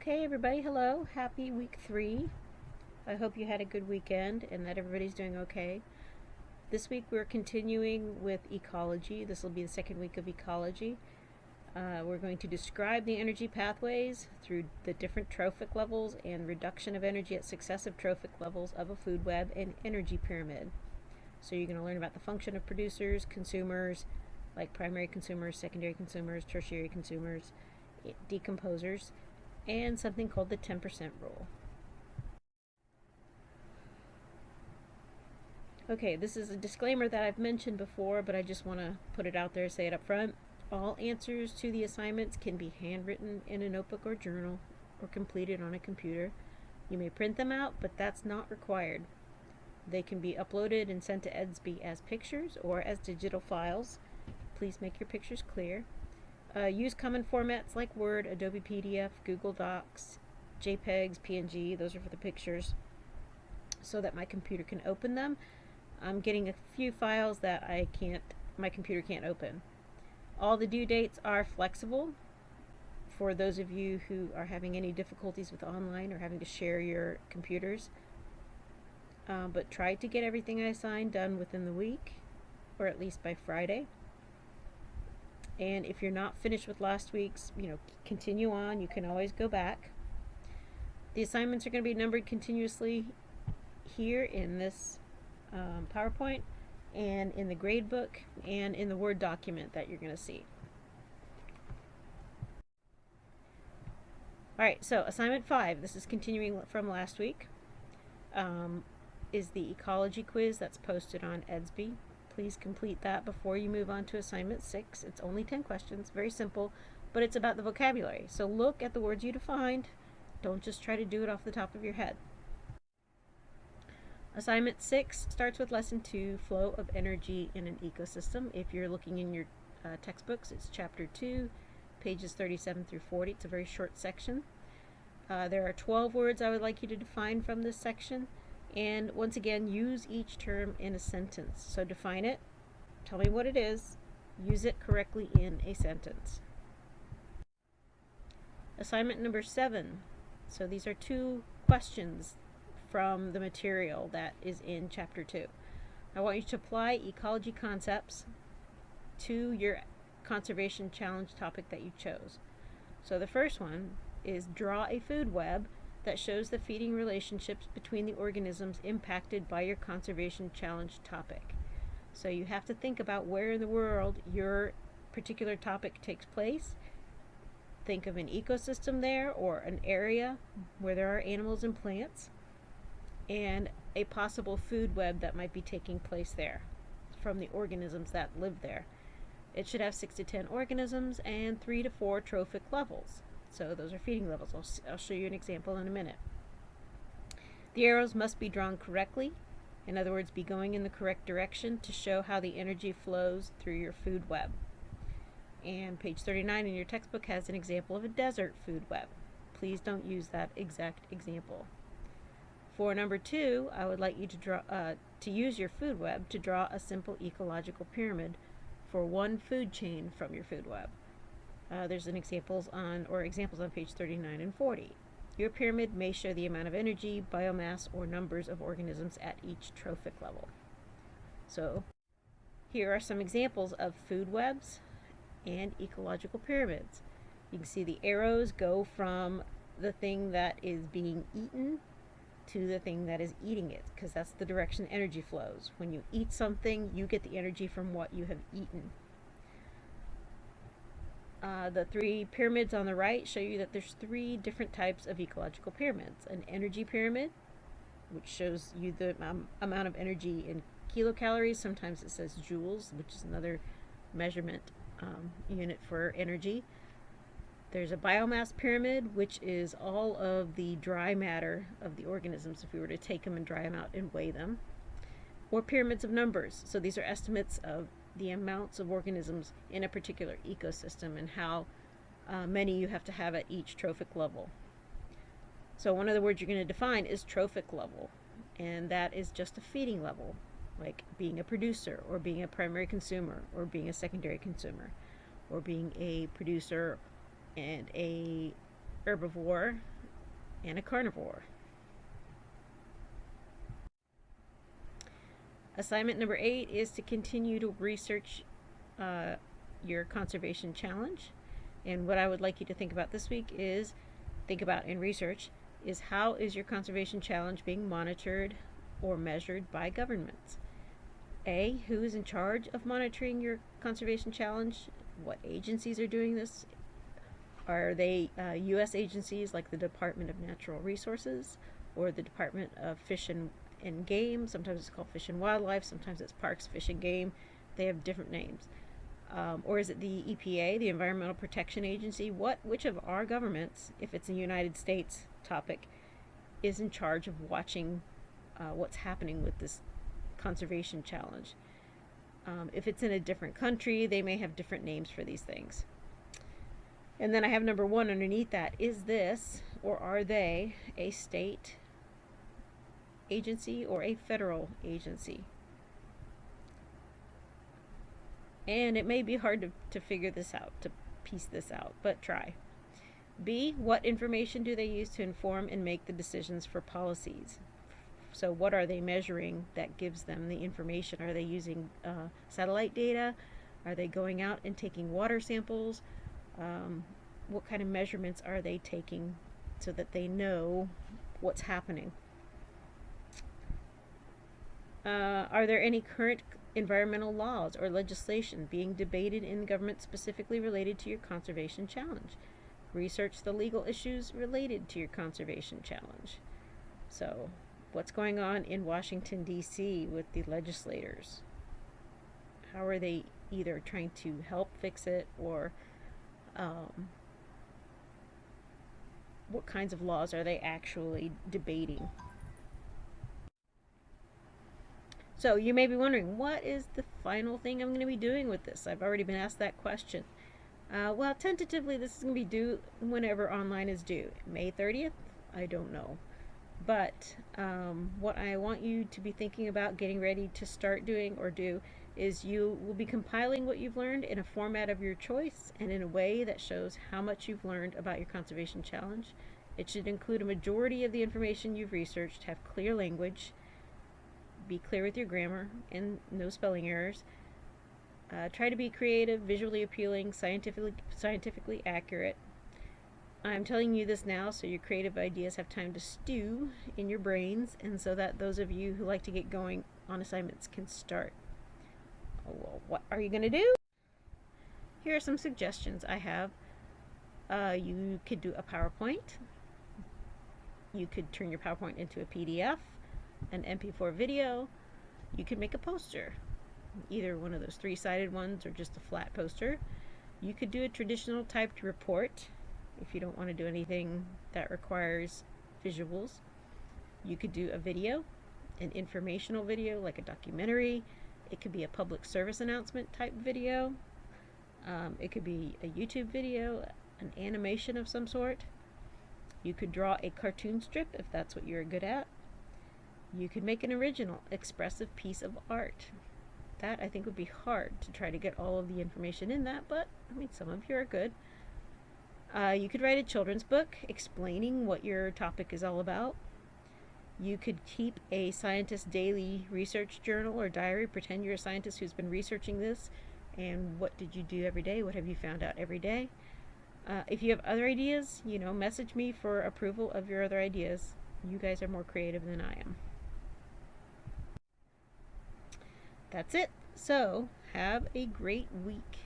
Okay, everybody, hello. Happy week 3. I hope you had a good weekend and that everybody's doing okay. This week we're continuing with ecology. This will be the second week of ecology. We're going to describe the energy pathways through the different trophic levels and reduction of energy at successive trophic levels of a food web and energy pyramid. So you're going to learn about the function of producers, consumers, like primary consumers, secondary consumers, tertiary consumers, decomposers, and something called the 10% rule. Okay, this is a disclaimer that I've mentioned before, but I just want to put it out there, say it up front. All answers to the assignments can be handwritten in a notebook or journal or completed on a computer. You may print them out, but that's not required. They can be uploaded and sent to EDSB as pictures or as digital files. Please make your pictures clear. Use common formats like Word, Adobe PDF, Google Docs, JPEGs, PNG, those are for the pictures, so that my computer can open them. I'm getting a few files that my computer can't open. All the due dates are flexible for those of you who are having any difficulties with online or having to share your computers. But try to get everything I assigned done within the week, or at least by Friday. And if you're not finished with last week's, continue on. You can always go back. The assignments are going to be numbered continuously here in this PowerPoint and in the grade book and in the Word document that you're going to see. Alright, so assignment 5, this is continuing from last week, is the ecology quiz that's posted on EDSB. Please complete that before you move on to assignment 6. It's only 10 questions, very simple, but it's about the vocabulary. So look at the words you defined. Don't just try to do it off the top of your head. Assignment 6 starts with lesson 2, flow of energy in an ecosystem. If you're looking in your textbooks, it's chapter 2, pages 37 through 40. It's a very short section. There are 12 words I would like you to define from this section. And once again, use each term in a sentence. So define it, tell me what it is, use it correctly in a sentence. Assignment number 7. So these are 2 questions from the material that is in chapter 2. I want you to apply ecology concepts to your conservation challenge topic that you chose. So the first one is draw a food web that shows the feeding relationships between the organisms impacted by your conservation challenge topic. So you have to think about where in the world your particular topic takes place. Think of an ecosystem there, or an area where there are animals and plants, and a possible food web that might be taking place there from the organisms that live there. It should have 6 to 10 organisms and 3 to 4 trophic levels. So those are feeding levels. I'll show you an example in a minute. The arrows must be drawn correctly. In other words, be going in the correct direction to show how the energy flows through your food web. And page 39 in your textbook has an example of a desert food web. Please don't use that exact example. For number 2, I would like you to use your food web to draw a simple ecological pyramid for one food chain from your food web. There's examples on page 39 and 40. Your pyramid may show the amount of energy, biomass, or numbers of organisms at each trophic level. So here are some examples of food webs and ecological pyramids. You can see the arrows go from the thing that is being eaten to the thing that is eating it, because that's the direction energy flows. When you eat something, you get the energy from what you have eaten. The 3 pyramids on the right show you that there's 3 different types of ecological pyramids. An energy pyramid, which shows you the amount of energy in kilocalories. Sometimes it says joules, which is another measurement unit for energy. There's a biomass pyramid, which is all of the dry matter of the organisms if we were to take them and dry them out and weigh them. Or pyramids of numbers. So these are estimates of the amounts of organisms in a particular ecosystem and how many you have to have at each trophic level. So one of the words you're going to define is trophic level, and that is just a feeding level, like being a producer, or being a primary consumer, or being a secondary consumer, or being a producer and a herbivore, and a carnivore. Assignment number 8 is to continue to research your conservation challenge. And what I would like you to think about this week is, think about and research, is how is your conservation challenge being monitored or measured by governments? A, who is in charge of monitoring your conservation challenge? What agencies are doing this? Are they U.S. agencies like the Department of Natural Resources or the Department of Fish and Game? Sometimes it's called Fish and Wildlife, sometimes it's Parks, Fish and Game. They have different names. Or is it the EPA, the Environmental Protection Agency? Which of our governments, if it's a United States topic, is in charge of watching what's happening with this conservation challenge? If it's in a different country, they may have different names for these things. And then I have number 1 underneath that. Is this, or are they, a state agency or a federal agency? And it may be hard to figure this out, to piece this out, but try. B, what information do they use to inform and make the decisions for policies? So what are they measuring that gives them the information? Are they using satellite data? Are they going out and taking water samples? What kind of measurements are they taking so that they know what's happening? Are there any current environmental laws or legislation being debated in government specifically related to your conservation challenge? Research the legal issues related to your conservation challenge. So, what's going on in Washington, D.C. with the legislators? How are they either trying to help fix it, or what kinds of laws are they actually debating? So you may be wondering, what is the final thing I'm going to be doing with this? I've already been asked that question. Well, tentatively, this is going to be due whenever online is due. May 30th? I don't know. But what I want you to be thinking about getting ready to start doing or do is you will be compiling what you've learned in a format of your choice and in a way that shows how much you've learned about your conservation challenge. It should include a majority of the information you've researched, have clear language, be clear with your grammar, and no spelling errors. Try to be creative, visually appealing, scientifically accurate. I'm telling you this now so your creative ideas have time to stew in your brains, and so that those of you who like to get going on assignments can start. Well, what are you going to do? Here are some suggestions I have. You could do a PowerPoint. You could turn your PowerPoint into a PDF, an MP4 video. You could make a poster, either one of those 3-sided ones or just a flat poster. You could do a traditional typed report if you don't want to do anything that requires visuals. You could do a video, an informational video like a documentary. It could be a public service announcement type video. It could be a YouTube video, an animation of some sort. You could draw a cartoon strip if that's what you're good at. You could make an original, expressive piece of art. That, I think, would be hard to try to get all of the information in that, but, I mean, some of you are good. You could write a children's book explaining what your topic is all about. You could keep a scientist daily research journal or diary. Pretend you're a scientist who's been researching this, and what did you do every day? What have you found out every day? If you have other ideas, message me for approval of your other ideas. You guys are more creative than I am. That's it. So, have a great week.